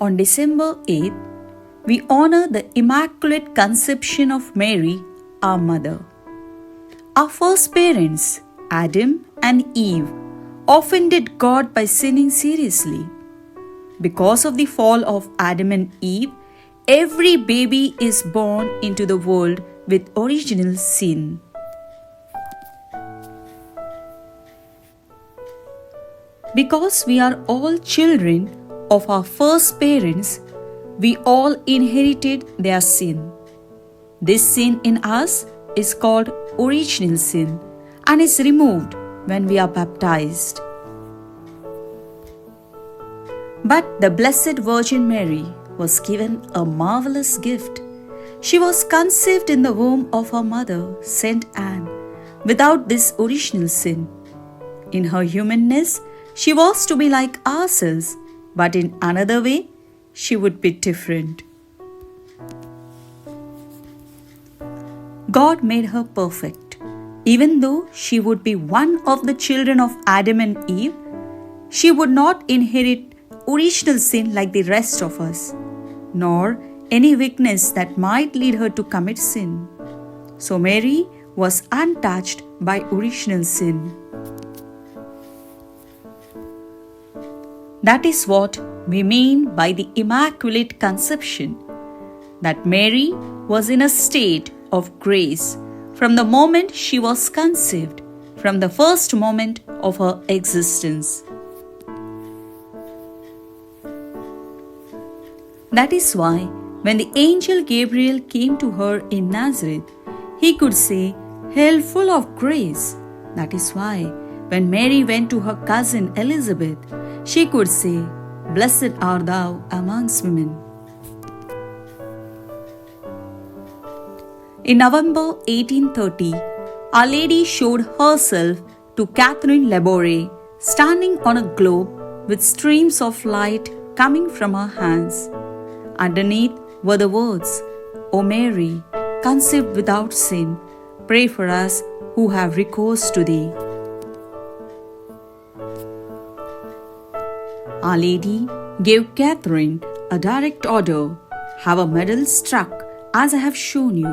On December 8th, we honor the Immaculate Conception of Mary, our mother. Our first parents, Adam and Eve, offended God by sinning seriously. Because of the fall of Adam and Eve, every baby is born into the world with original sin. Because we are all children of our first parents, we all inherited their sin. This sin in us is called original sin and is removed when we are baptized. But the Blessed Virgin Mary was given a marvelous gift. She was conceived in the womb of her mother, Saint Anne, without this original sin. In her humanness, she was to be like ourselves, but in another way, she would be different. God made her perfect. Even though she would be one of the children of Adam and Eve, she would not inherit original sin like the rest of us, nor any weakness that might lead her to commit sin. So Mary was untouched by original sin. That is what we mean by the Immaculate Conception, that Mary was in a state of grace from the moment she was conceived, from the first moment of her existence. That is why when the angel Gabriel came to her in Nazareth, he could say, "Hail, full of grace." That is why when Mary went to her cousin Elizabeth, she could say, "Blessed art thou amongst women." In November 1830, Our Lady showed herself to Catherine Labouré, standing on a globe with streams of light coming from her hands. Underneath were the words, "O Mary, conceived without sin, pray for us who have recourse to thee." Our Lady gave Catherine a direct order, "Have a medal struck as I have shown you.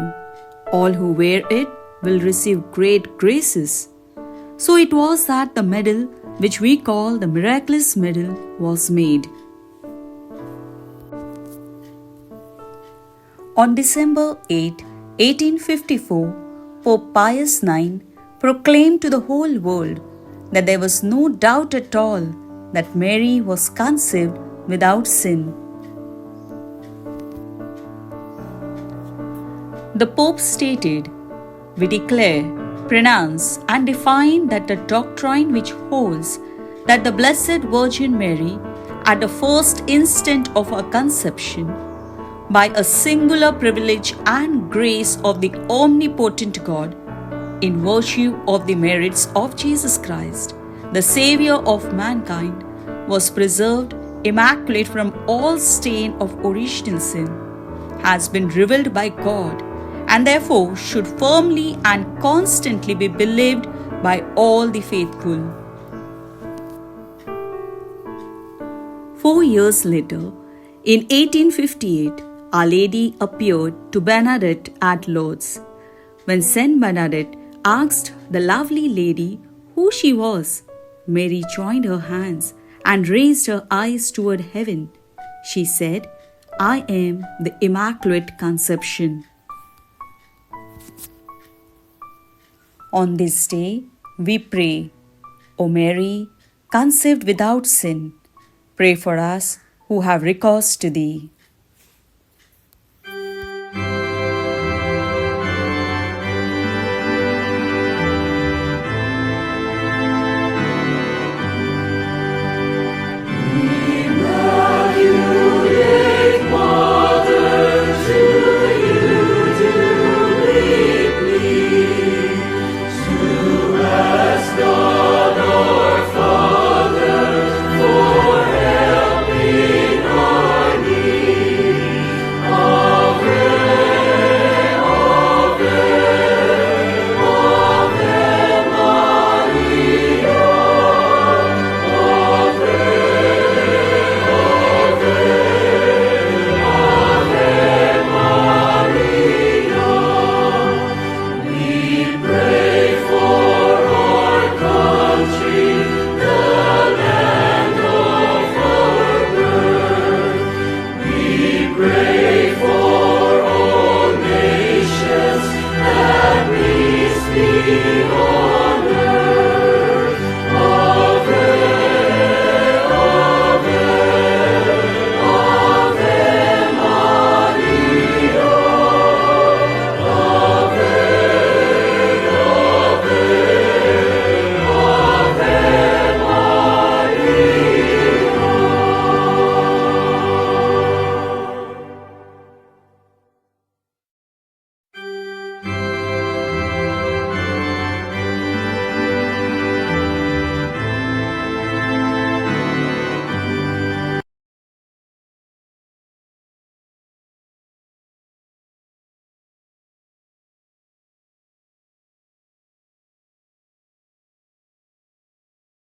All who wear it will receive great graces." So it was that the medal, which we call the miraculous medal, was made. On December 8, 1854, Pope Pius IX proclaimed to the whole world that there was no doubt at all that Mary was conceived without sin. The Pope stated, "We declare, pronounce, and define that the doctrine which holds that the Blessed Virgin Mary, at the first instant of her conception, by a singular privilege and grace of the omnipotent God, in virtue of the merits of Jesus Christ, the Saviour of mankind, was preserved immaculate from all stain of original sin, has been revealed by God, and therefore should firmly and constantly be believed by all the faithful." 4 years later, in 1858, Our Lady appeared to Bernadette at Lourdes. When Saint Bernadette asked the lovely lady who she was, Mary joined her hands and raised her eyes toward heaven. She said, "I am the Immaculate Conception." On this day, we pray, "O Mary, conceived without sin, pray for us who have recourse to thee." For help in our need. hear, O